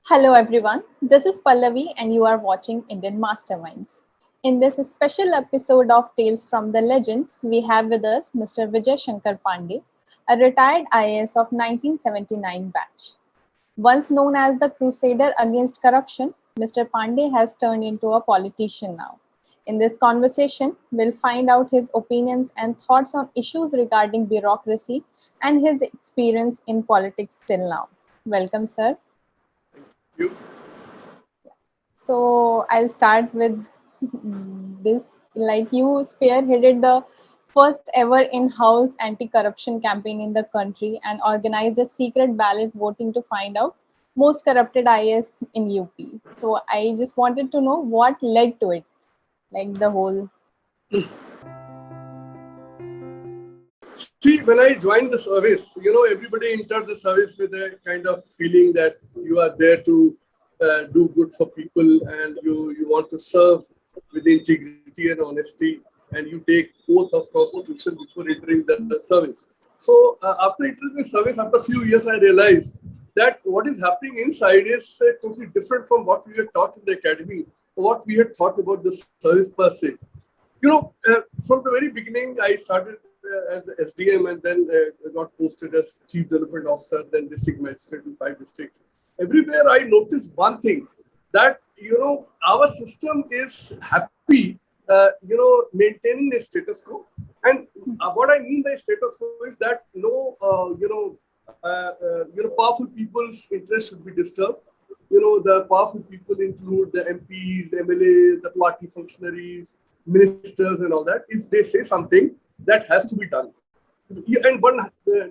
Hello everyone, this is Pallavi and you are watching Indian Masterminds. In this special episode of Tales from the Legends, we have with us Mr. Vijay Shankar Pandey, a retired IAS of 1979 batch. Once known as the crusader against corruption, Mr. Pandey has turned into a politician now. In this conversation, we'll find out his opinions and thoughts on issues regarding bureaucracy and his experience in politics till now. Welcome, sir. You? So I'll start with this. Like you spearheaded the first ever in-house anti-corruption campaign in the country and organized a secret ballot voting to find out most corrupted IAS in UP. So I just wanted to know what led to it, like the whole. See, when I joined the service, everybody entered the service with a kind of feeling that you are there to do good for people and you want to serve with integrity and honesty, and you take oath of constitution before entering the service. So after entering the service, after a few years, I realized that what is happening inside is totally different from what we were taught in the academy, what we had thought about the service per se. From the very beginning, I started as the SDM and then got posted as Chief Development Officer, then District Magistrate in 5 districts. Everywhere I noticed one thing that, our system is happy, maintaining the status quo. And what I mean by status quo is that powerful people's interest should be disturbed. The powerful people include the MPs, MLAs, the party functionaries, ministers, and all that. If they say something, that has to be done. And one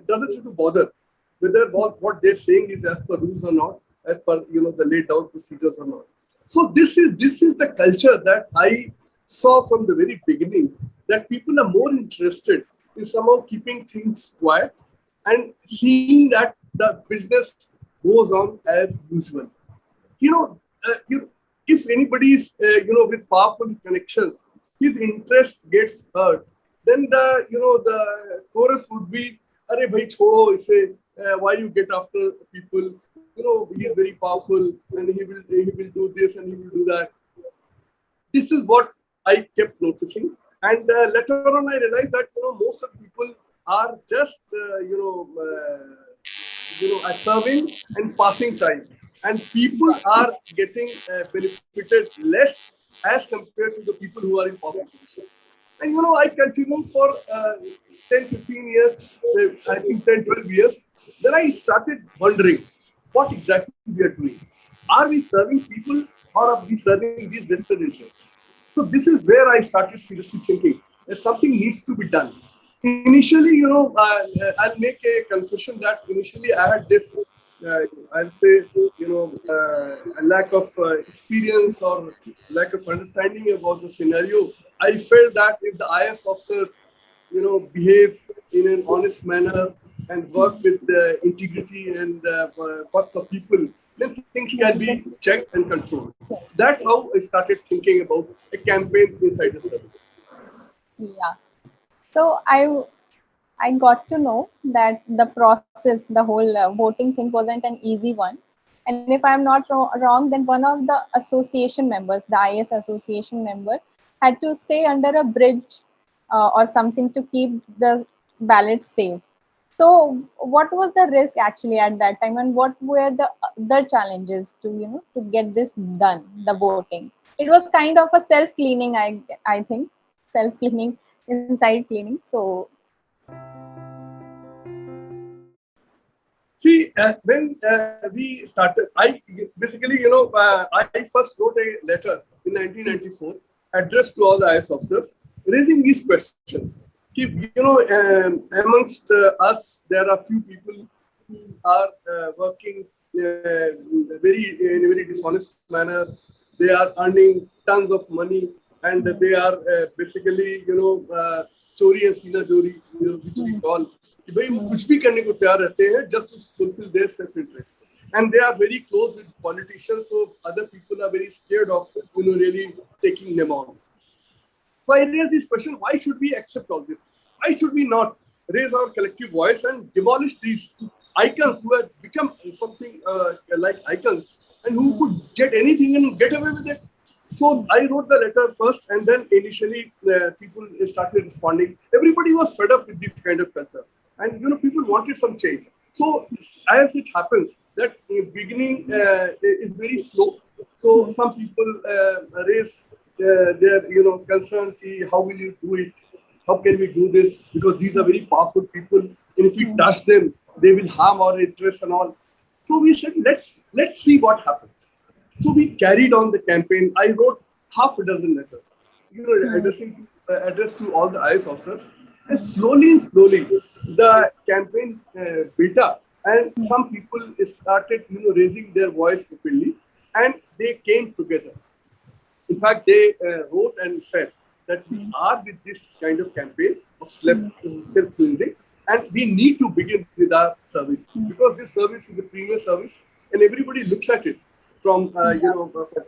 doesn't have to bother whether what they're saying is as per rules or not, as per the laid down procedures or not. So this is the culture that I saw from the very beginning, that people are more interested in somehow keeping things quiet and seeing that the business goes on as usual. you know, if anybody is, with powerful connections, his interest gets hurt, then the chorus would be, "Arey bhai, chodo ise. Why you get after people? He is very powerful, and he will do this and he will do that." This is what I kept noticing, and later on I realized that most of the people are just are serving and passing time, and people are getting benefited less as compared to the people who are in powerful positions. And I continued for 10 15 years, I think 10 12 years. Then I started wondering what exactly we are doing. Are we serving people, or are we serving these vested interests? So this is where I started seriously thinking that something needs to be done. Initially, I'll make a confession that initially I had this, I'll say, a lack of experience or lack of understanding about the scenario. I felt that if the IS officers, behave in an honest manner and work with integrity and work for people, then things can be checked and controlled. That's how I started thinking about a campaign inside the service. Yeah. So I got to know that the process, the whole voting thing wasn't an easy one. And if I'm not wrong, then one of the association members, the IS association member, had to stay under a bridge or something to keep the ballot safe. So, what was the risk actually at that time, and what were the other challenges to to get this done, the voting? It was kind of a self cleaning, I think, self cleaning, inside cleaning. So, See, when we started, I basically, I first wrote a letter in 1994 addressed to all the IS officers, raising these questions. Amongst us, there are few people who are working in a very dishonest manner. They are earning tons of money, and they are basically, chori and sina jori, which we call. कि भाई वो कुछ भी करने को तैयार रहते हैं just to fulfill their self interest, and they are very close with politicians, so other people are very scared of really taking them on. So I raise this question: why should we accept all this? Why should we not raise our collective voice and demolish these icons who have become something like icons, and who could get anything and get away with it. So I wrote the letter first, and then initially people started responding. Everybody was fed up with this kind of culture, and people wanted some change. So as it happens, that beginning is very slow. So some people raise their concern: how will you do it? How can we do this? Because these are very powerful people, and if we touch them, they will harm our interests and all. So we said, let's see what happens. So we carried on the campaign. I wrote half a dozen letters, addressed to all the IAS officers, and slowly, the campaign built up, and some people started, raising their voice openly, and they came together. In fact, they wrote and said that we are with this kind of campaign of self-cleansing, and we need to begin with our service, because this service is a premier service, and everybody looks at it from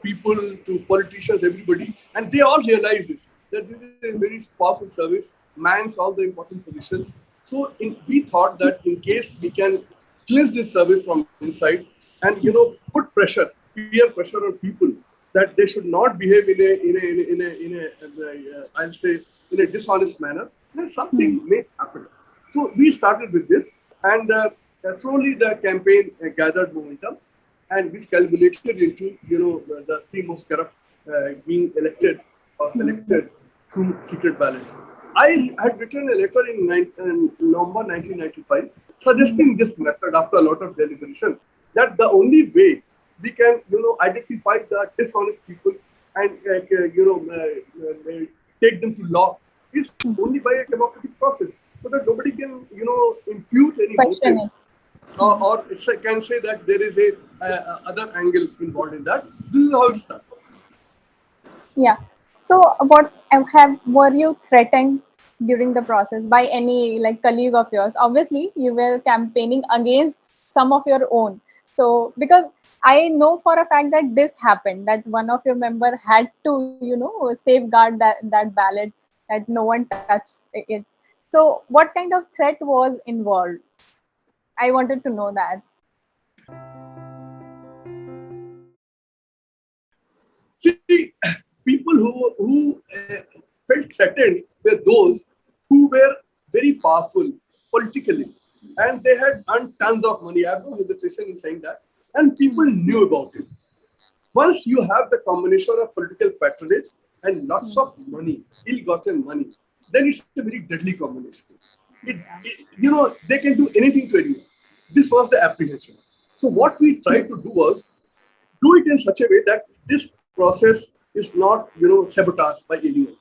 people to politicians, everybody, and they all realize this, that this is a very powerful service, mans all the important positions. So we thought that in case we can cleanse this service from inside, and put pressure, peer pressure on people, that they should not behave I'll say, in a dishonest manner, then something may happen. So we started with this, and slowly the campaign gathered momentum, and which culminated into the three most corrupt being elected or selected through secret ballot. I had written a letter in November 1995 suggesting this method after a lot of deliberation, that the only way we can identify the dishonest people and take them to law is only by a democratic process, so that nobody can impute any Question motive, it. or can say that there is a other angle involved in that. This is how it started. Yeah. So, what were you threatened during the process by any like colleague of yours? Obviously, you were campaigning against some of your own. So, because I know for a fact that this happened, that one of your member had to, safeguard that ballot, that no one touched it. So, what kind of threat was involved? I wanted to know that. See, people who felt threatened were those who were very powerful politically, and they had earned tons of money. I have no hesitation in saying that, and people knew about it. Once you have the combination of political patronage and lots of money, ill-gotten money, then it's a very deadly combination. They can do anything to anyone. This was the apprehension. So what we tried to do was do it in such a way that this process is not, sabotaged by anyone.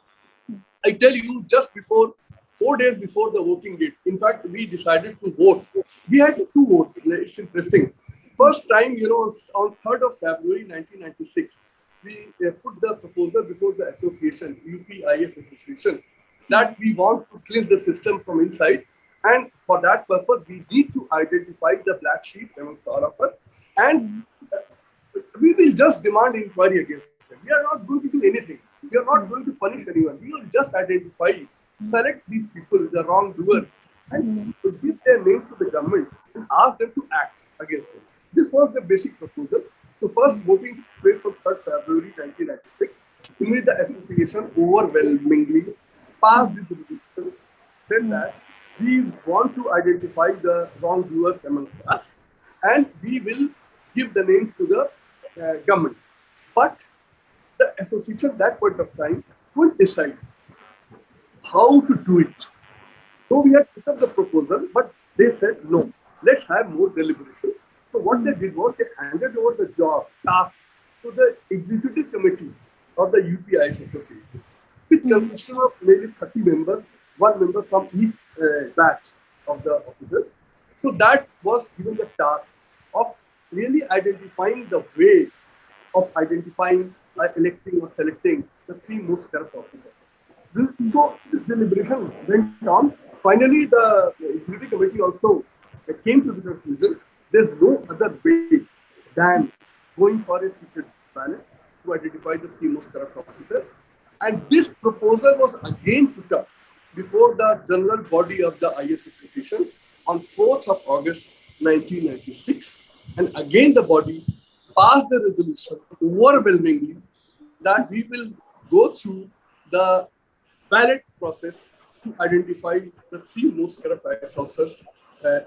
I tell you, just before 4 days before the voting date, in fact, we decided to vote. We had two votes. It's interesting. First time, on 3rd of February 1996, we put the proposal before the association, UPIS Association, that we want to cleanse the system from inside. And for that purpose, we need to identify the black sheep amongst all of us. And we will just demand inquiry against them. We are not going to do anything. We are not going to punish anyone. We will just identify, select these people, the wrongdoers, and give their names to the government and ask them to act against them. This was the basic proposal. So first voting took place on 3rd February 1996, in which the association overwhelmingly passed this resolution, said that we want to identify the wrongdoers amongst us, and we will give the names to the government. But the association at that point of time couldn't decide how to do it. So we had put up the proposal, but they said no, let's have more deliberation. So what they did was they handed over the task to the executive committee of the UPIS Association, which consisted of nearly 30 members, one member from each batch of the officers. So that was given the task of really identifying the way of identifying, electing or selecting the three most corrupt officers. So this deliberation went on. Finally, the executive committee also came to the conclusion there's no other way than going for a secret ballot to identify the three most corrupt officers. And this proposal was again put up before the general body of the IAS Association on 4th of August 1996. And again the body passed the resolution overwhelmingly that we will go through the ballot process to identify the three most corrupt IAS officers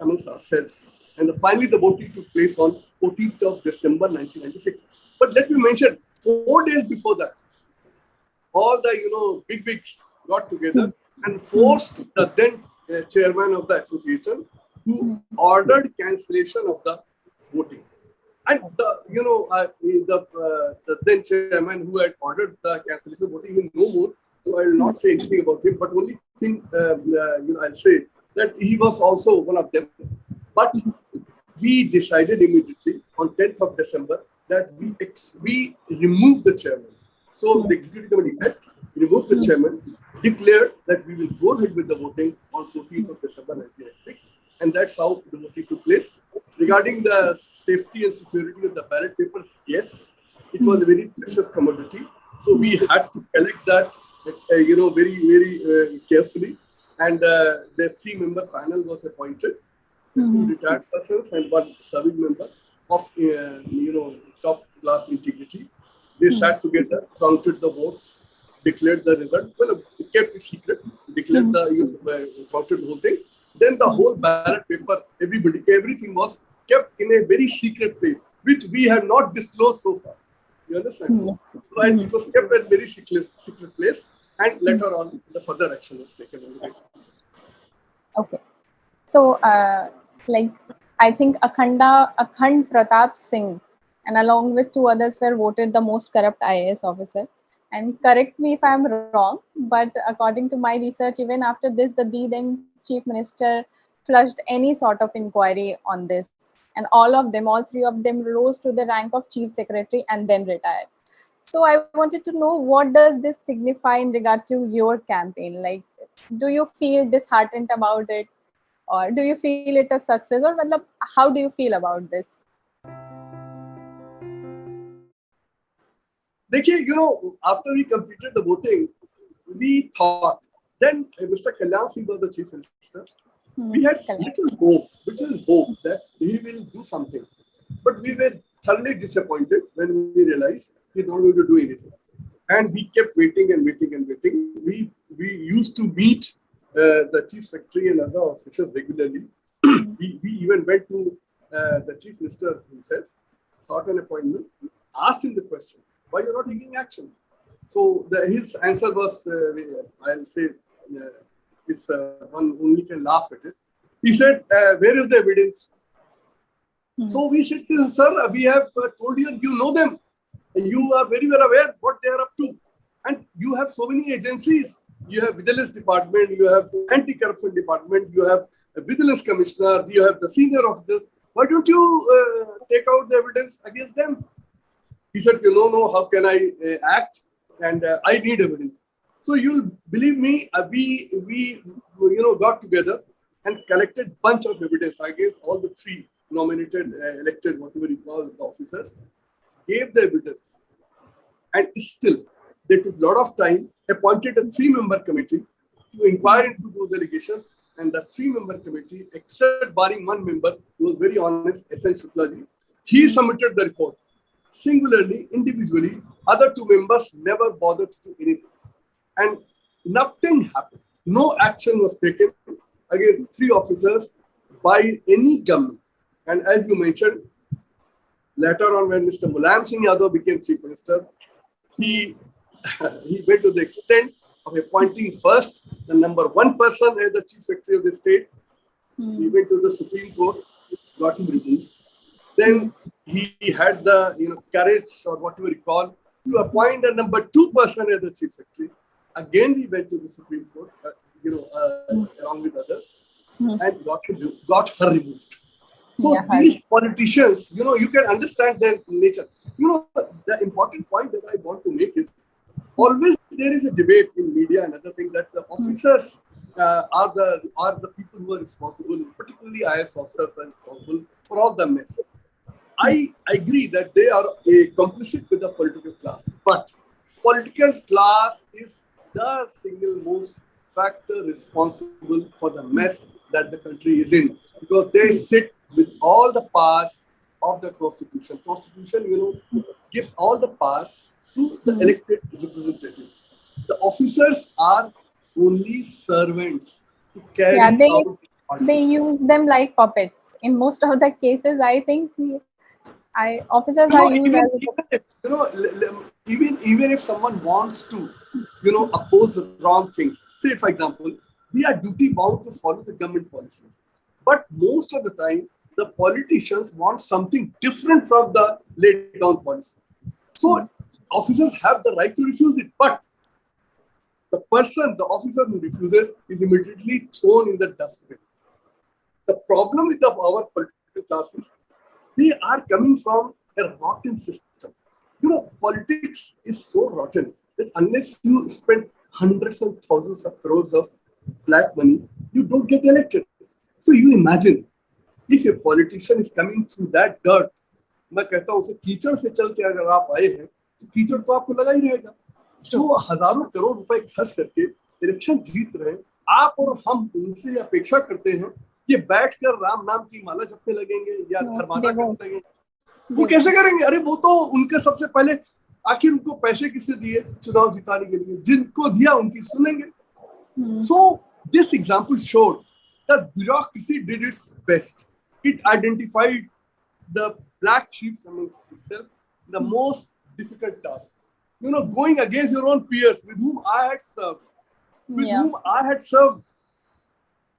amongst ourselves. And finally, the voting took place on 14th of December 1996. But let me mention, 4 days before that, all the big wigs got together and forced the then chairman of the association who ordered cancellation of the voting. And the then chairman who had ordered the cancellation of voting, he no more. So I will not say anything about him. But only thing I'll say that he was also one of them. But we decided immediately on 10th of December that we remove the chairman. So the executive committee had removed the chairman, declared that we will go ahead with the voting on 14th of December 1996. And that's how the voting took place. Regarding the safety and security of the ballot papers, yes, it was a very precious commodity. So we had to collect that, very carefully. And the 3-member panel was appointed, 2 retired persons and 1 serving member of, top class integrity. They sat together, counted the votes, declared the result. Well, kept it secret, declared counted the whole thing. Then the whole ballot paper, everything was kept in a very secret place, which we have not disclosed so far. You understand? So it was kept at a very secret place, and later on, the further action was taken on the basis. Okay. So, I think Akhand Pratap Singh and along with 2 others were voted the most corrupt IAS officer. And correct me if I'm wrong, but according to my research, even after this, the then chief minister flushed any sort of inquiry on this. And all 3 of them rose to the rank of chief secretary and then retired. So I wanted to know, what does this signify in regard to your campaign? Like, do you feel disheartened about it? Or do you feel it a success? Or how do you feel about this? After we completed the voting, we thought, then Mr. Kalyan Singh was the chief minister. We had little hope that he will do something. But we were thoroughly disappointed when we realized he's not going to do anything. And we kept waiting and waiting and waiting. We used to meet the chief secretary and other officials regularly. we even went to the chief minister himself, sought an appointment, asked him the question, why you're not taking action? So his answer was, I'll say, one only can laugh at it. He said, where is the evidence? So we said, sir, we have told you, you know them. You are very well aware what they are up to. And you have so many agencies. You have Vigilance Department, you have Anti-Corruption Department, you have a Vigilance Commissioner, you have the senior officers. Why don't you take out the evidence against them? He said, no, how can I act? And I need evidence. So you'll believe me, we got together and collected bunch of evidence against all the 3 nominated, elected, whatever you call the officers, gave the evidence. And still, they took a lot of time, appointed a 3-member committee to inquire into those allegations. And the 3-member committee, except barring 1 member, who was very honest, S.N. Shuklaji, he submitted the report. Singularly, individually, other 2 members never bothered to do anything. And nothing happened. No action was taken against 3 officers by any government. And as you mentioned, later on when Mr. Mulayam Singh Yadav became chief minister, he went to the extent of appointing first the number 1 person as the chief secretary of the state. He went to the Supreme Court, got him removed. Then he had the courage or whatever you call to appoint the number 2 person as the chief secretary. Again, he went to the Supreme Court, along with others, and got her removed. So these politicians, you can understand their nature. The important point that I want to make is always there is a debate in media and other things that the officers are the people who are responsible, particularly IAS officers are responsible for all the mess. I agree that they are complicit with the political class, but political class is the single most factor responsible for the mess that the country is in, because they sit with all the powers of the Constitution. Constitution, gives all the powers to the Hmm. elected representatives. The officers are only servants to Yeah, carry they out they orders. use them like puppets. In most of the cases, I think I officers are used Even as a even if, even if someone wants to, oppose wrong things. Say, for example, we are duty bound to follow the government policies, but most of the time, the politicians want something different from the laid down policy. So puppet. officers have the right to refuse it, but the officer who refuses, is immediately thrown in the dustbin. The problem with our political classes, they are coming from a rotten system. Politics is so rotten that unless you spend hundreds and thousands of crores of black money, you don't get elected. So you imagine if a politician is coming through that dirt, मैं कहता हूँ उसे कीचड़ से चल के अगर आप आए हैं तो कीचड़ तो आपको लगा ही रहेगा. जो हजारों करोड़ रुपए खर्च करके इलेक्शन जीत रहे हैं, आप और हम उनसे अपेक्षा करते हैं कि बैठकर राम नाम की माला जपने लगेंगे या No, धर्मादा they won't. करने लगेंगे. वो They कैसे won't. करेंगे? अरे वो तो उनके सबसे पहले, आखिर उनको पैसे किससे दिए चुनाव जिताने के लिए? जिनको दिया उनकी सुनेंगे. Hmm. So this example showed that bureaucracy did its best. It identified the black sheep amongst itself, the most difficult task. Going against your own peers with whom I had served, Yeah.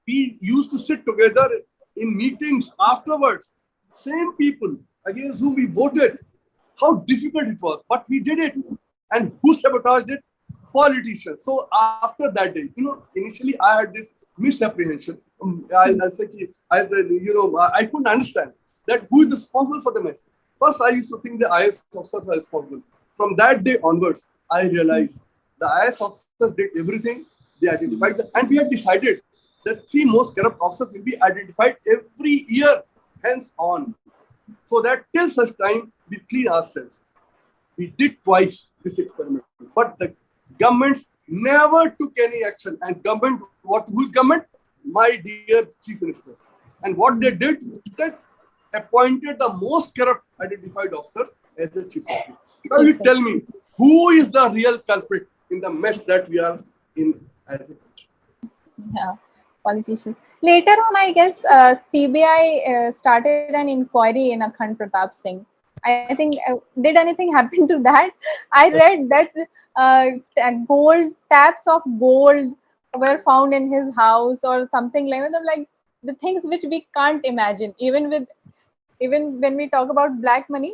we used to sit together in meetings afterwards. Same people against whom we voted. How difficult it was, but we did it. And who sabotaged it? Politicians. So after that day, initially I had this misapprehension. I'll say, I couldn't understand that who is responsible for the mess. First, I used to think the IAS officers are responsible. From that day onwards, I realized the IAS officers did everything. They identified and we had decided that 3 most corrupt officers will be identified every year hence on, so that till such time we clean ourselves. We did twice this experiment, but the governments never took any action. And government, whose government? My dear chief ministers. And what they did instead, appointed the most corrupt identified officers as the chief secretary. Now you tell me, who is the real culprit in the mess that we are in as a country? Yeah, politicians. Later on, I guess CBI started an inquiry in Akhand Pratap Singh. I think did anything happen to that? I read that gold taps of gold were found in his house or something like that. Like the things which we can't imagine. Even when we talk about black money,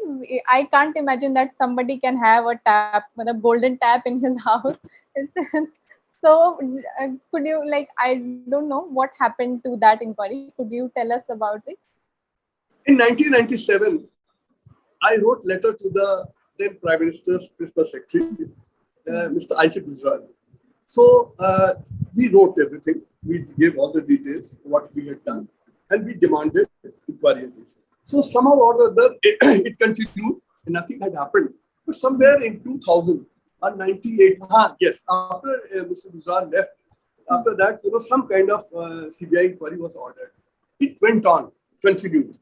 I can't imagine that somebody can have a tap, with a golden tap in his house. So, could you I don't know what happened to that inquiry. Could you tell us about it? In 1997, I wrote letter to the then Prime Minister's Principal Secretary, Mr. I.K. Gujral. So we wrote everything. We gave all the details, what we had done, and we demanded inquiry on this. So somehow or other, it continued, and nothing had happened. But somewhere in 2000 or 98, yes, after Mr. Gujral left, after that, some kind of CBI inquiry was ordered. It went on, continued.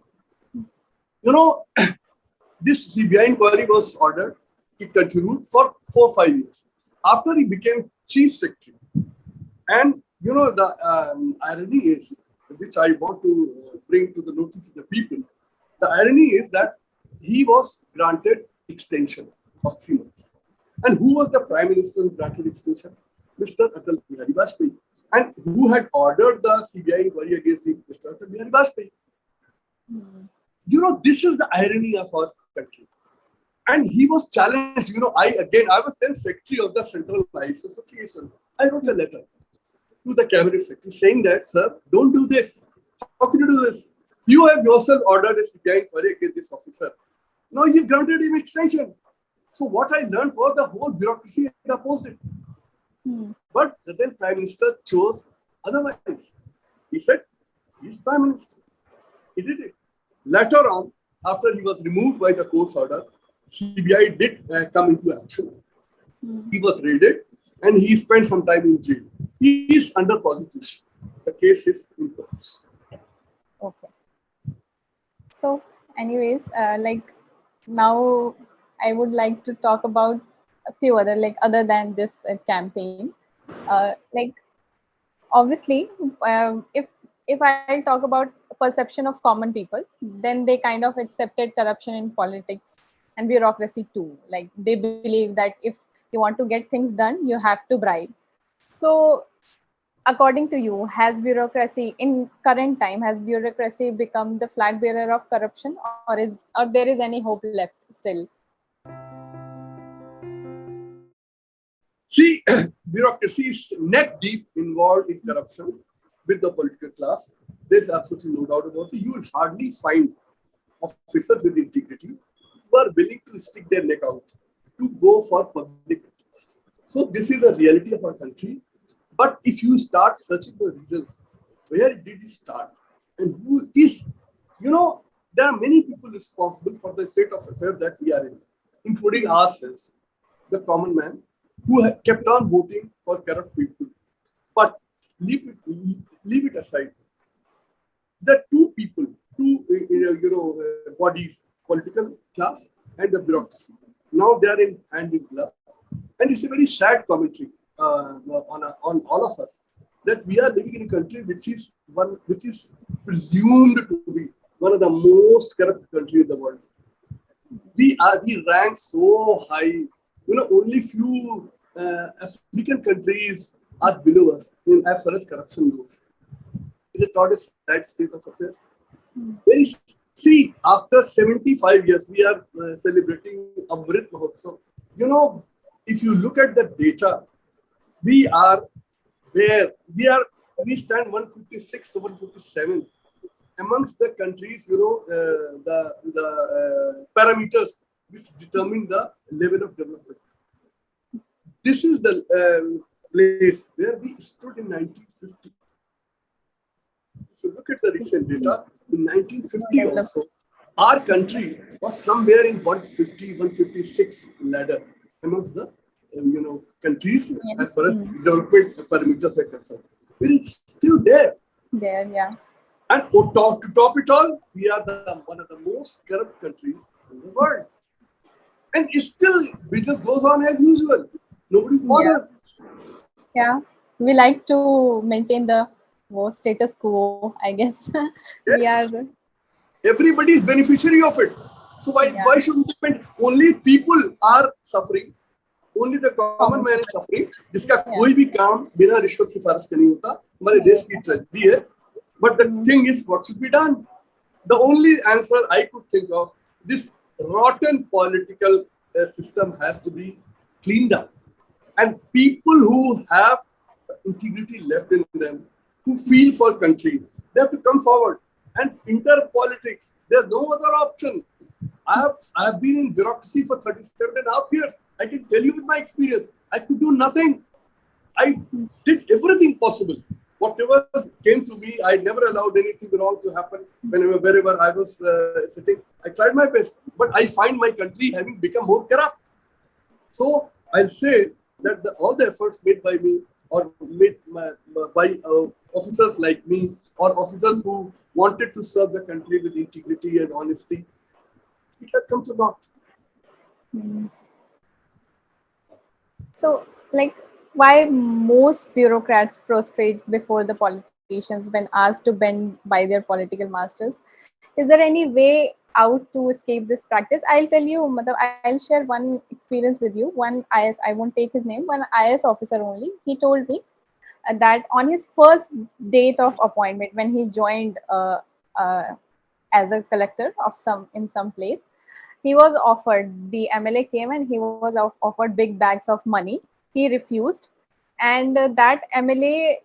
This CBI inquiry was ordered. It continued for 4 or 5 years. After he became chief secretary, and the irony is, which I want to bring to the notice of the people, the irony is that he was granted extension of 3 months. And who was the prime minister who granted extension? Mr. Atal Bihari Vajpayee. And who had ordered the CBI inquiry against him? Mr. Atal Bihari Vajpayee. This is the irony of our country. And he was challenged. I was then secretary of the Central IAS Association. I wrote a letter to the cabinet secretary saying that, sir, don't do this. How can you do this? You have yourself ordered a CBI inquiry against this officer. Now you've granted him extension. So what I learned was the whole bureaucracy had opposed it. But the then Prime Minister chose otherwise. He said, he's Prime Minister. He did it. Later on, after he was removed by the court's order, CBI did come into action. He was raided and he spent some time in jail. He is under prosecution. The case is in courts. Okay. So, Anyways, like now I would like to talk about a few other, like other than this campaign. Like obviously, if I'll talk about perception of common people, then they kind of accepted corruption in politics and bureaucracy too. Like they believe that if you want to get things done, you have to bribe. So according to you, has bureaucracy in current time, has bureaucracy become the flag bearer of corruption, or there is any hope left still? See, bureaucracy is neck deep involved in corruption with the political class. There's absolutely no doubt about it. You will hardly find officers with integrity who are willing to stick their neck out to go for public interest. So this is the reality of our country. But if you start searching for reasons, where did it start? And who is, there are many people responsible for the state of affairs that we are in, including ourselves, the common man, who kept on voting for corrupt people. But leave it aside. The two people, two bodies, political class and the bureaucracy. Now they are in hand in glove, and it's a very sad commentary on all of us that we are living in a country which is presumed to be one of the most corrupt country in the world. We rank so high. Only few African countries are below us as far as corruption goes. Is it not a sad state of affairs? Very, see, after 75 years, we are celebrating Amrit Mahotsav. If you look at the data, we are where we stand 156 to 157 amongst the countries, the parameters which determine the level of development. This is the place where we stood in 1950. If you look at the recent data, in 1950 also, our country was somewhere in 150, 156 ladder amongst the countries as far as development parameters are concerned. But it's still there. There, yeah. And to top it all, we are one of the most corrupt countries in the world. And still, business goes on as usual. Nobody's bothered. Yeah, we like to maintain the status quo, I guess. We are, Yes. Everybody is beneficiary of it. So why shouldn't we spend? Only people are suffering. Only the common man is suffering. जिसका कोई भी काम बिना रिश्वत सिफारिश के नहीं होता. हमारे देश की tragedy है. But the thing is, what should be done? The only answer I could think of, this rotten political system has to be cleaned up. And people who have integrity left in them, who feel for country, they have to come forward and enter politics. There's no other option. I have been in bureaucracy for 37 and a half years. I can tell you with my experience, I could do nothing. I did everything possible. Whatever came to me, I never allowed anything wrong to happen wherever I was sitting. I tried my best, but I find my country having become more corrupt. So I'll say that all the efforts made by me or made by officers like me or officers who wanted to serve the country with integrity and honesty, it has come to naught. so like why most bureaucrats prostrate before the politicians when asked to bend by their political masters? Is there any way out to escape this practice? I'll tell you, I'll share one experience with you. One IS, I won't take his name, one IS officer only. He told me that on his first date of appointment, when he joined as a collector of some place, he was offered, the MLA came and he was offered big bags of money. He refused, and that MLA,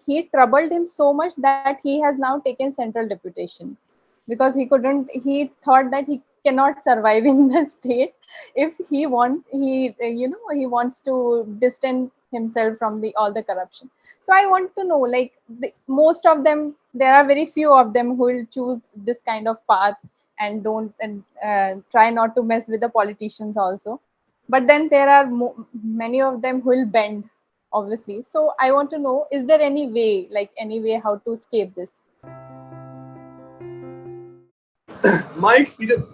he troubled him so much that he has now taken central deputation, because he thought that he cannot survive in the state if he wants to distance himself from the all the corruption. So I want to know, like, most of them, there are very few of them who will choose this kind of path and don't and try not to mess with the politicians also, but then there are many of them who will bend, obviously. So I want to know, is there any way how to escape this? My experience,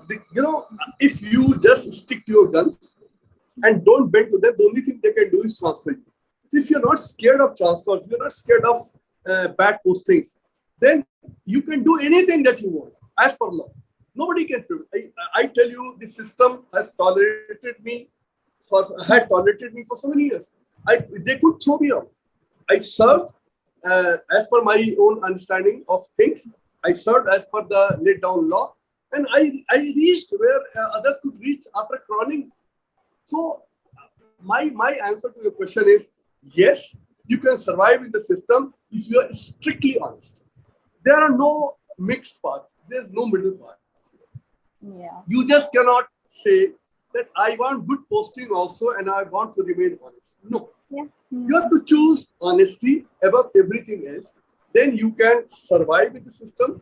if you just stick to your guns and don't bend to them, the only thing they can do is transfer you. So if you're not scared of transfers, you're not scared of bad postings, then you can do anything that you want as per law. Nobody can prevent. I tell you, the system has tolerated me had tolerated me for so many years. They could throw me out. I served as per my own understanding of things. I served as per the laid down law, and I reached where others could reach after crawling. So my answer to your question is yes, you can survive in the system if you are strictly honest. There are no mixed paths. There's no middle path. Yeah. You just cannot say that I want good posting also and I want to remain honest. No. Yeah. You have to choose honesty above everything else. Then you can survive in the system.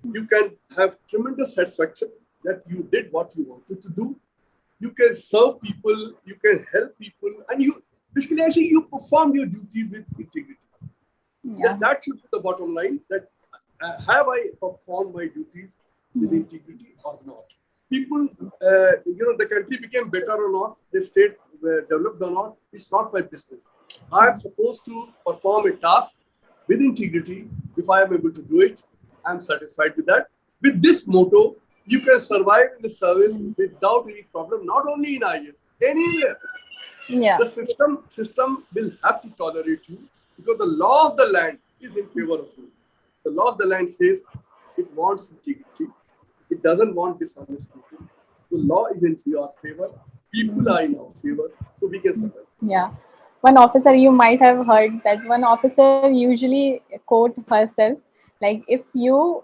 You can have tremendous satisfaction that you did what you wanted to do. You can serve people, you can help people, and you basically, I think you perform your duties with integrity. Yeah. That should be the bottom line. That have I performed my duties with integrity or not? People, the country became better or not, the state developed or not, it's not my business. I am supposed to perform a task with integrity. If I am able to do it, I'm satisfied with that. With this motto, you can survive in the service without any problem, not only in IAS, anywhere. Yeah. The system will have to tolerate you because the law of the land is in favor of you. The law of the land says it wants integrity. It doesn't want dishonest people. The law is in your favor. People are in our favor, so we can survive. Yeah. One officer, you might have heard that one officer usually quote herself like, if you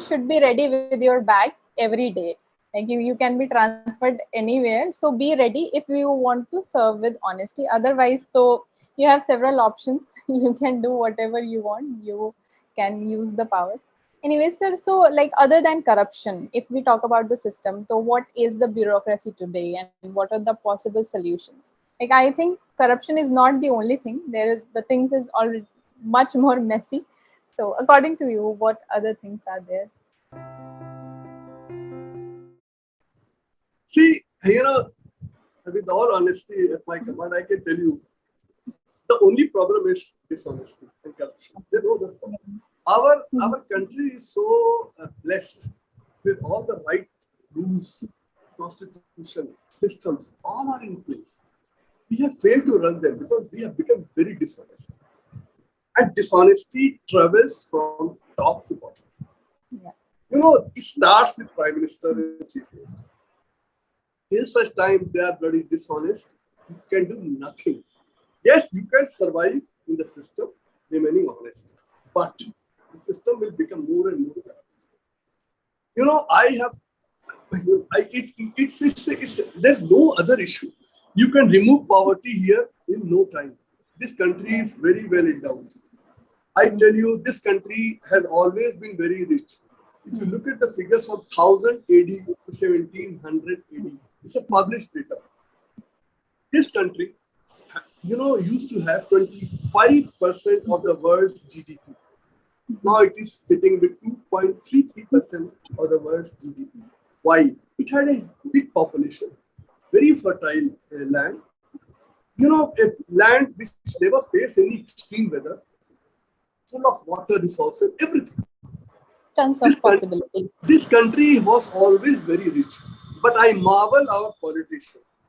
should be ready with your bags every day. Like you can be transferred anywhere. So be ready if you want to serve with honesty. Otherwise, so you have several options. You can do whatever you want. You can use the powers. Anyways, sir, so like other than corruption, if we talk about the system, so what is the bureaucracy today and what are the possible solutions? Like I think corruption is not the only thing. The things is already much more messy. So according to you, what other things are there? See, with all honesty at my command, I can tell you the only problem is dishonesty and corruption. There's no other problem. Our country is so blessed with all the right rules, constitution, systems, all are in place. We have failed to run them because we have become very dishonest. And dishonesty travels from top to bottom. Yeah. It starts with Prime Minister and Chief Minister. Till such time they are bloody dishonest, you can do nothing. Yes, you can survive in the system remaining honest, but the system will become more and more corrupt. I have, there's no other issue. You can remove poverty here in no time. This country is very well endowed. I tell you, this country has always been very rich. If you look at the figures from 1000 AD to 1700 AD, it's a published data. This country, used to have 25% of the world's GDP. Now it is sitting with 2.33% of the world's GDP. Why? It had a big population, very fertile land. A land which never faced any extreme weather, full of water resources, everything. Tons This, of possibilities. this country was always very rich. But I marvel our politicians.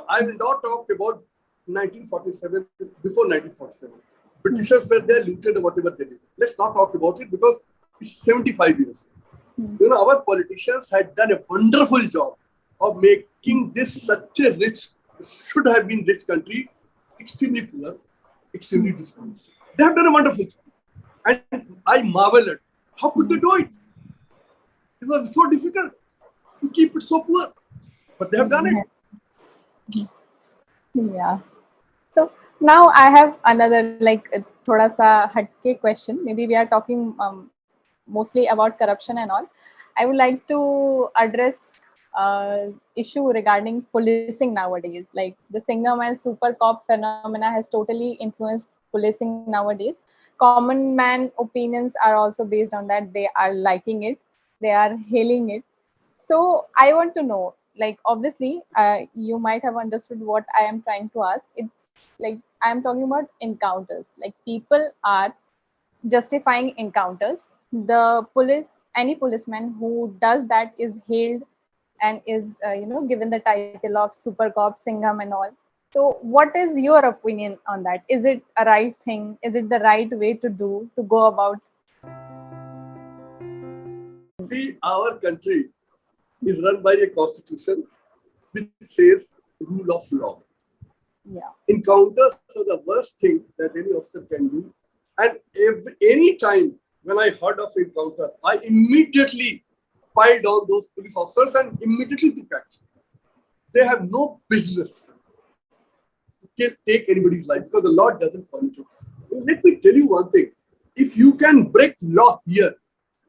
I will not talk about 1947, before 1947. Britishers were there, looted whatever they did. Let's not talk about it because it's 75 years. Our politicians had done a wonderful job of making this such a rich, should have been rich country, extremely poor, extremely dishonest. They have done a wonderful job. And I marvel at how could they do it? It was so difficult to keep it so poor. But they have done it. Yeah. So now I have another like thoda sa hatke question. Maybe we are talking mostly about corruption and all. I would like to address issue regarding policing nowadays. Like the Singham and Super Cop phenomena has totally influenced policing nowadays. Common man opinions are also based on that. They are liking it. they are hailing it. So I want to know, like, obviously, you might have understood what I am trying to ask. It's like I am talking about encounters. Like people are justifying encounters. The police, any policeman who does that is hailed and is, given the title of super cop, singham, and all. So, what is your opinion on that? Is it a right thing? Is it the right way to do to go about? See, our country is run by a constitution which says rule of law. Yeah. Encounters are the worst thing that any officer can do. And any time when I heard of encounter, I immediately piled on those police officers and immediately took action. They have no business to take anybody's life because the law doesn't permit it. Let me tell you one thing. If you can break law here,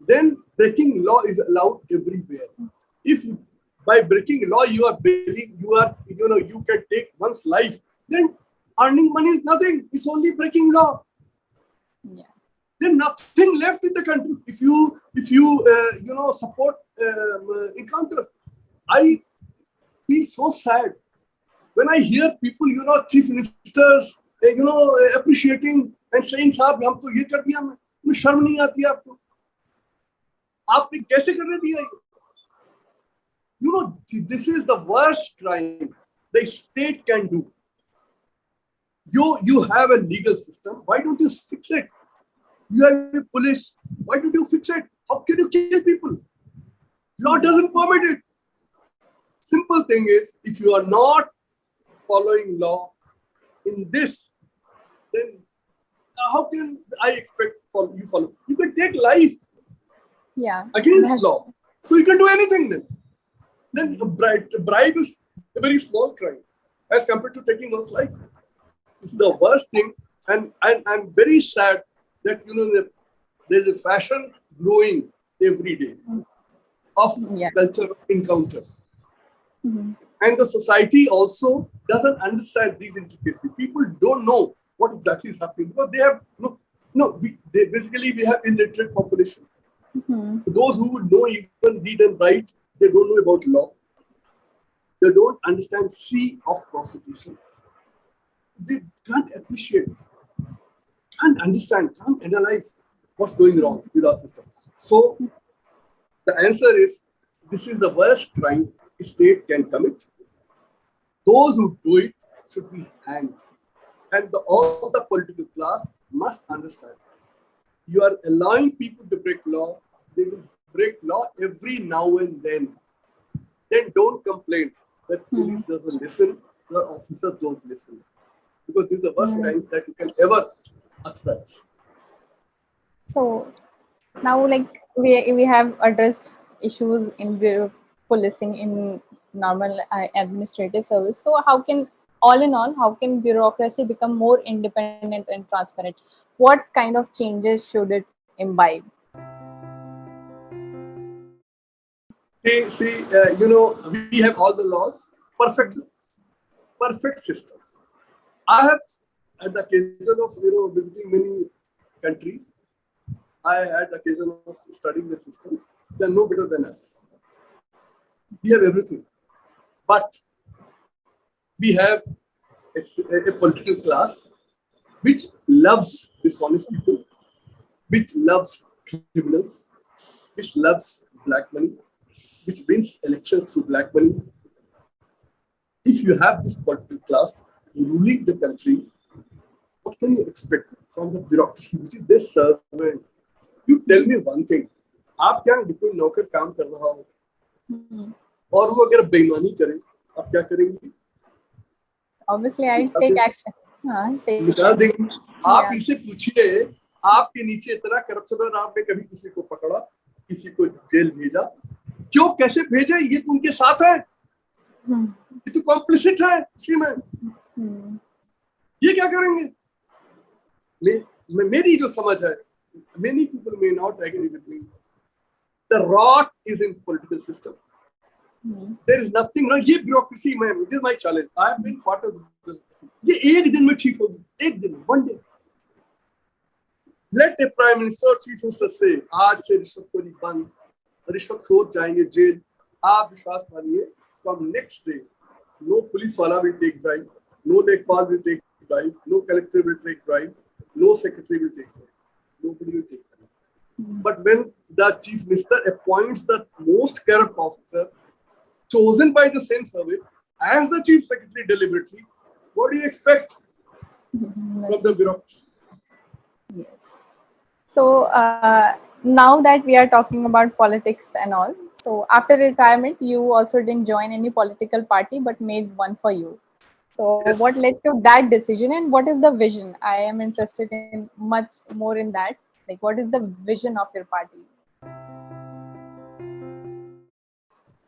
then breaking law is allowed everywhere. If by breaking law you are you can take one's life, then earning money is nothing. It's only breaking law. Yeah. There's nothing left in the country if you support encounters. I feel so sad when I hear people, chief ministers, appreciating and saying, "साहब हम तो ये कर दिया, हमें शर्म नहीं आती है आपको, आपने कैसे करने दिया ये?" This is the worst crime the state can do. You have a legal system. Why don't you fix it? You have a police. Why don't you fix it? How can you kill people? Law doesn't permit it. Simple thing is, if you are not following law in this, then how can I expect you follow? You can take life Yeah. against law. So you can do anything then. Then a bribe is a very small crime as compared to taking one's life. It's the worst thing. And I'm very sad that, there's a fashion growing every day of culture of encounter. Mm-hmm. And the society also doesn't understand these intricacies. People don't know what exactly is happening because they have we have illiterate population. Mm-hmm. Those who would know even read and write, they don't know about law. They don't understand C of constitution. They can't appreciate, can't understand, can't analyze what's going wrong with our system. So the answer is, this is the worst crime a state can commit. Those who do it should be hanged. And all the political class must understand. You are allowing people to break law. They will break law every now and then. Then don't complain that police doesn't listen, the officers don't listen. Because this is the worst crime that you can ever authorize. So now, like we have addressed issues in policing in normal administrative service. So how can, all in all, how can bureaucracy become more independent and transparent? What kind of changes should it imbibe? We have all the laws, perfect systems. I have, at the occasion of visiting many countries, I had the occasion of studying the systems. They are no better than us. We have everything, but we have a political class which loves dishonest people, which loves criminals, which loves black money, which wins elections through black money. If you have this political class ruling the country, what can you expect from the bureaucracy, which is their servant? You tell me one thing. आप क्या कोई नौकर काम कर रहा हो और वो अगर बेईमानी करे, आप क्या करेंगे? Obviously, I take action. निकाल देंगे. आप इसे पूछिए, आपके नीचे इतना करप्शन है, आपने कभी किसी को पकड़ा, किसी को जेल भेजा? क्यों, कैसे भेजे? ये तो उनके साथ है, ये तो कॉम्प्लिसिट है इसी में. ये क्या करेंगे? मेरी जो समझ है, many people may not agree with me. The rot is in political system. There is nothing wrong. ये bureaucracy, this is my challenge. I have been part of bureaucracy. ये एक दिन में ठीक होगी, एक दिन, one day. Let a prime minister or chief minister say, आज से रिश्वतखोरी बंद. रिश्वतखोर जाएंगे जेल, आप विश्वास मानिए, from next day no police wala will take bribe, no lekpal will take bribe, no collector will take bribe, no secretary will take bribe, nobody will take bribe. But when the chief minister appoints the most corrupt officer chosen by the same service as the chief secretary deliberately, what do you expect from the bureaucracy? Yes. So now that we are talking about politics and all, so after retirement, you also didn't join any political party but made one for you. So what Yes. led to that decision and what is the vision? I am interested in much more in that. Like what is the vision of your party?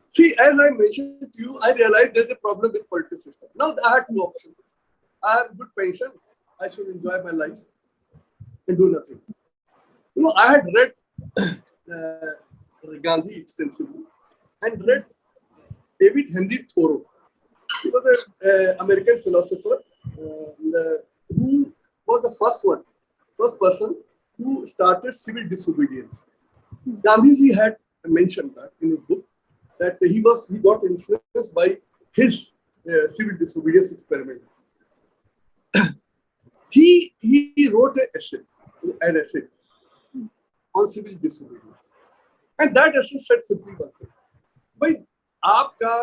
See, as I mentioned to you, I realized there's a problem with political system. Now I had two options. I have good pension. I should enjoy my life and do nothing. You know, I had read Gandhi extensively and read David Henry Thoreau. He was an American philosopher who was the first person who started civil disobedience. Gandhiji had mentioned that in his book that he got influenced by his civil disobedience experiment. He wrote an essay on civil disobedience, and that essay said simply one thing: by आपका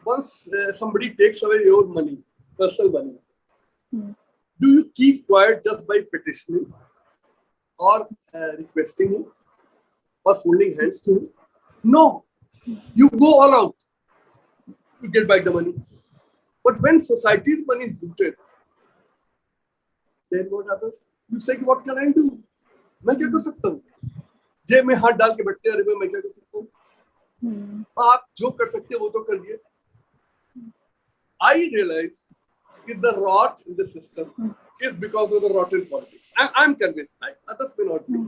once somebody takes away your money, personal money, do you keep quiet just by petitioning or requesting him or folding hands to him? No, you go all out to get back the money. But when society's money is looted, then what happens? You say, what can I do? मैं क्या कर सकता हूँ? जेब में हाथ डाल के बैठते हैं, मैं क्या कर सकता हूँ? आप जो कर सकते हैं वो तो करिए. I realize that the rot in the system is because of the rotten politics. I'm convinced. Others may not be.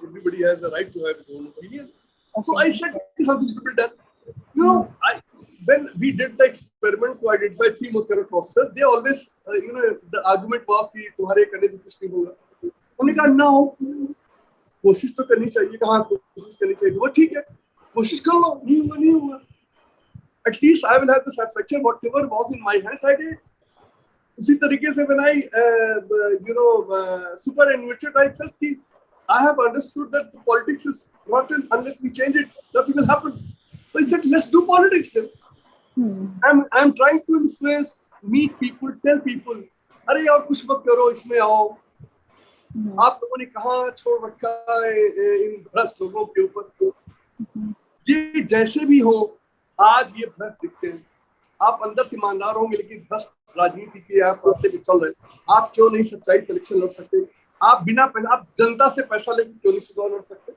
Everybody has the right to have his own opinion. Okay. So I said something to be done. You know, when we did the experiment to identify three most corrupt officers, they always, the argument was कि तुम्हारे करने से कुछ नहीं होगा. उन्होंने कहा ना हो, कोशिश तो करनी चाहिए. कहाँ कोशिश करनी चाहिए? वो ठीक है, कोशिश कर लो. नहीं हुआ. At least I will have the satisfaction. Whatever was in my hands, I did. उसी तरीके से when I, superannuated, I felt that I have understood that the politics is rotten. Unless we change it, nothing will happen. So I said, let's do politics then. I'm trying to influence, meet people, tell people, अरे यार कुछ मत करो, इसमें आओ. आप लोगों ने कहाँ छोड़ रखा है इन भ्रष्ट लोगों के ऊपर. ये जैसे भी हो, आज ये भ्रष्ट दिखते हैं. आप अंदर से ईमानदार होंगे, लेकिन भ्रष्ट राजनीति के आप रास्ते पे चल रहे हैं. आप क्यों नहीं सच्चाई से इलेक्शन लड़ सकते? आप बिना पैसा, आप जनता से पैसा लेकर क्यों नहीं चुनाव लड़ सकते?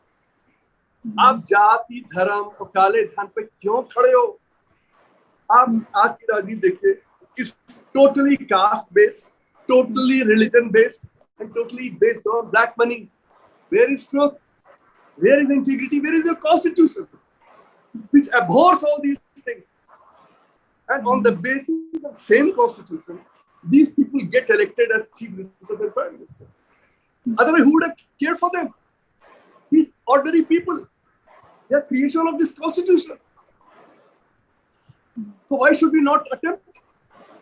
आप जाति, धर्म और काले धन पे क्यों खड़े हो? आप आज की राजनीति देखिए, it's totally caste based, totally religion based and totally based on black money. Where is truth? Where is integrity? Where is your constitution which abhors all these things? And on the basis of same constitution, these people get elected as chief ministers and prime ministers. Otherwise, who would have cared for them? These ordinary people, they are creation of this constitution. So why should we not attempt?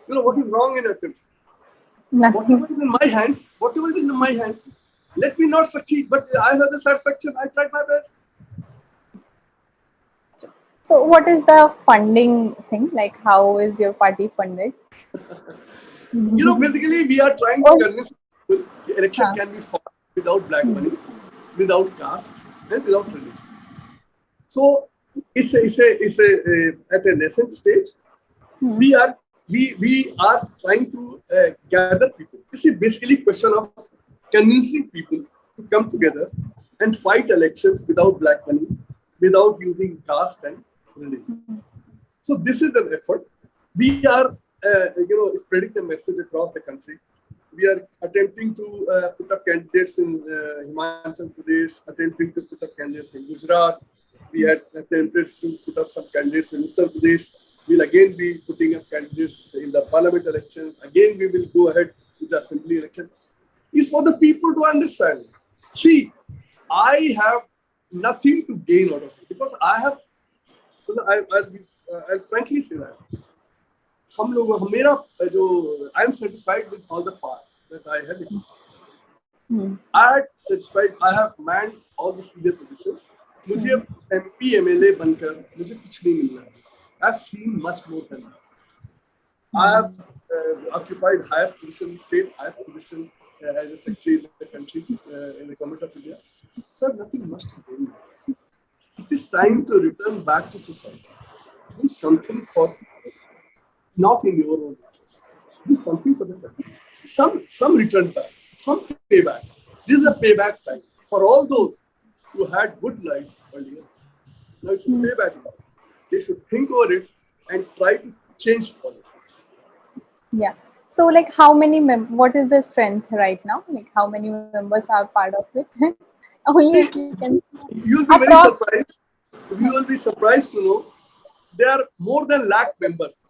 What is wrong in attempt? Nothing. Whatever is in my hands, let me not succeed, but I have the satisfaction. I tried my best. So what is the funding thing? Like how is your party funded? Basically we are trying to convince people the election can be fought without black money, without caste, and without religion. So it's at a nascent stage. We are trying to gather people. This is basically a question of convincing people to come together and fight elections without black money, without using caste and religion. So this is an effort. We are, spreading the message across the country. We are attempting to put up candidates in Himachal Pradesh, attempting to put up candidates in Gujarat. We had attempted to put up some candidates in Uttar Pradesh. We'll again be putting up candidates in the parliament elections. Again, we will go ahead with the assembly election. It's for the people to understand. See, I have nothing to gain out of it. Because I'll frankly say that I am satisfied with all the part that I had exercised. I am satisfied. I have manned all the senior positions. मुझे अब MP MLA बनकर मुझे कुछ नहीं मिल रहा है. I've seen much more than that. I have occupied highest position in state, highest position as a secretary in the country, in the government of India. Sir, nothing much to gain. It is time to return back to society. Do something for, not in your own interest. Do something for the country. Some return back, some payback. This is a payback time for all those who had good life earlier. Now it's a payback time. They should think over it and try to change politics. Yeah. So, like, how many what is the strength right now? Like, how many members are part of it? Only if you can. You'll be very surprised. You will be surprised to know there are more than lakh of members.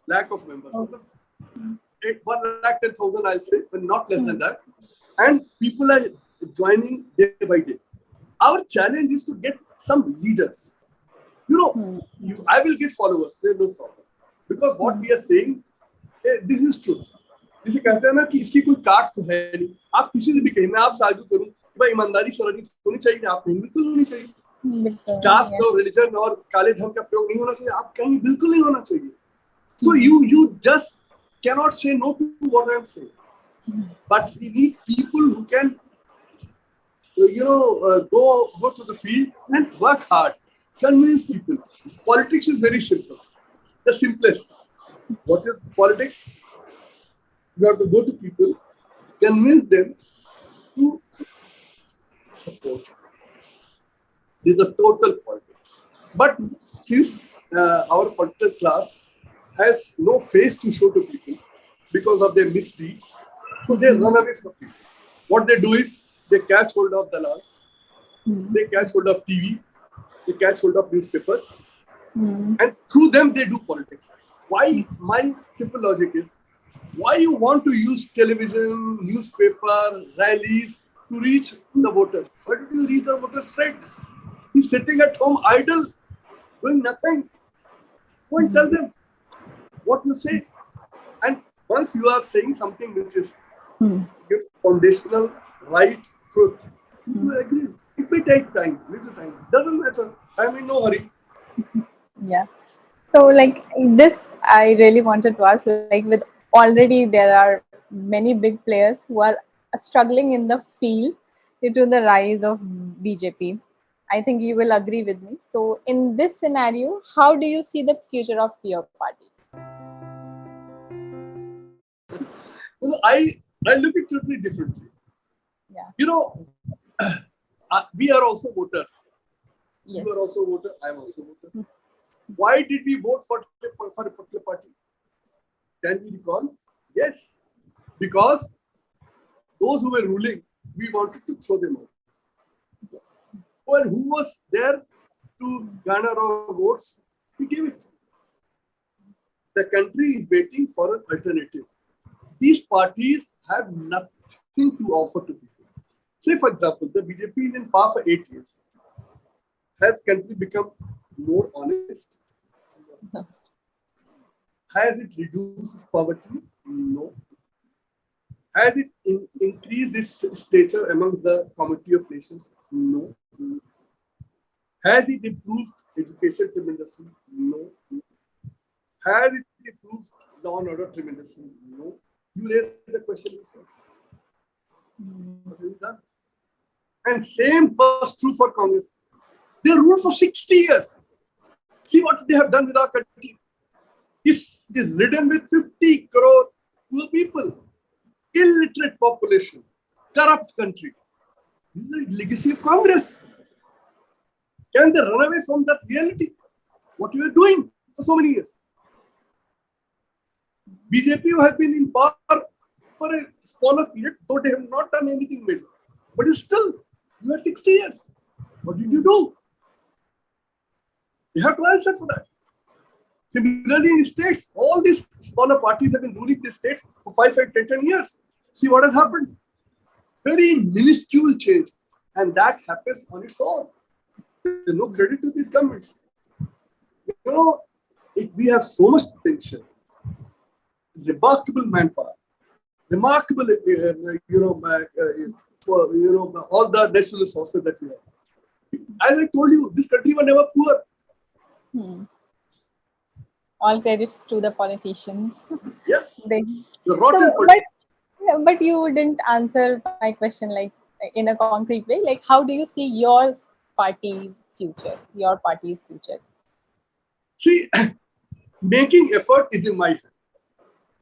1,10,000, I'll say, but not less than that. And people are joining day by day. Our challenge is to get some leaders. I will get followers. There's no problem. Because what we are saying, this is truth. जिसे कहते हैं ना कि इसकी कोई काट तो है नहीं. आप किसी से भी कहें, मैं आपसे आर्ग्यू करूं कि भाई ईमानदारी से होनी चाहिए, आप कहेंगे बिल्कुल होनी चाहिए. कास्ट और रिलीजन और काले धन का प्रयोग नहीं होना चाहिए, आप कहेंगे बिल्कुल नहीं होना चाहिए. So you just cannot say no to what I am saying. But we need people who can, go to the field and work hard, convince people. Politics is very simple, the simplest. What is politics? You have to go to people, convince them to support. This is a total politics. But since our political class has no face to show to people because of their misdeeds, so they run away from people. What they do is they catch hold of dalals, they catch hold of TV, they catch hold of newspapers, and through them they do politics. Why? My simple logic is, why you want to use television, newspaper, rallies to reach the voter? Why don't you reach the voter straight? He's sitting at home idle, doing nothing. Go and tell them what you say. And once you are saying something which is foundational, right, truth, you agree. It may take time, little time. Doesn't matter. I'm in no hurry. Yeah. So, like, this, I really wanted to ask, like, with already there are many big players who are struggling in the field due to the rise of BJP. I think you will agree with me. So, in this scenario, how do you see the future of your party? I look at it totally differently. Yeah. We are also voters. Yes. You are also a voter. I am also a voter. Why did we vote for a particular party? Can we recall? Yes. Because those who were ruling, we wanted to throw them out. Well, who was there to garner our votes? We gave it. The country is waiting for an alternative. These parties have nothing to offer to people. Say, for example, the BJP is in power for 8 years. Has country become more honest? No. Has it reduced its poverty? No. Has it increased its stature among the community of nations? No. Has it improved education tremendously? No. Has it improved law and order tremendously? No. You raise the question yourself. And same was true for Congress. They ruled for 60 years. See what they have done with our country. This is ridden with 50 crore poor people, illiterate population, corrupt country. This is the legacy of Congress. Can they run away from that reality? What you are doing for so many years? BJP has been in power for a smaller period, though they have not done anything major. But still, you had 60 years. What did you do? You have to answer for that. Similarly, in states, all these smaller parties have been ruling the states for 5, 10 years. See what has happened? Very minuscule change. And that happens on its own. there's no credit to these governments. You know, we have so much potential, remarkable manpower, remarkable, for all the natural resources that we have. As I told you, this country was never poor. Hmm. All credits to the politicians. Yeah, They, the rotten so, politics. but you didn't answer my question like in a concrete way. Like, how do you see your party future, your party's future? See, making effort is in my hand.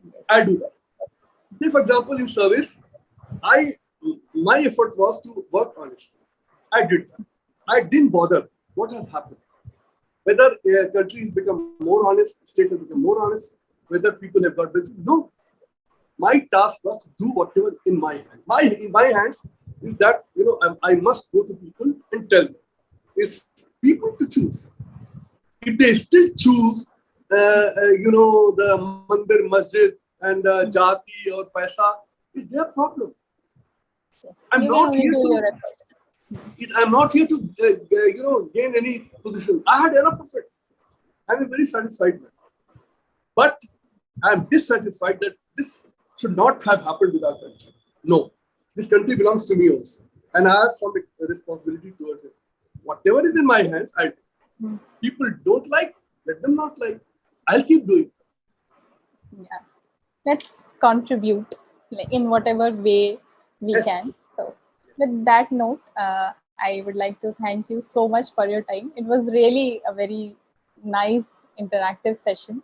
Yes. I do that. Say, for example, in service, I my effort was to work honestly. I did that. I didn't bother what has happened. Whether a country has become more honest, state has become more honest, whether people have got better. No, my task was to do whatever in my hand. In my hands is that I must go to people and tell them. It's people to choose. If they still choose, the mandir, masjid, and jati or paisa, it's their problem. Yes. I'm You can not only here do to. your effort. I'm not here to gain any position. I had enough of it. I'm a very satisfied man. But I'm dissatisfied that this should not have happened with our country. No, this country belongs to me also, and I have some responsibility towards it. Whatever is in my hands, I do. Hmm. People don't like, let them not like. I'll keep doing. Yeah. Let's contribute like, in whatever way we can. Yes. So, with that note, I would like to thank you so much for your time. It was really a very nice interactive session.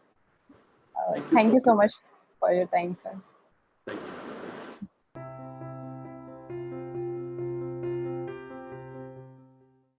Thank you Thank so you much. so much for your time, sir. Thank you.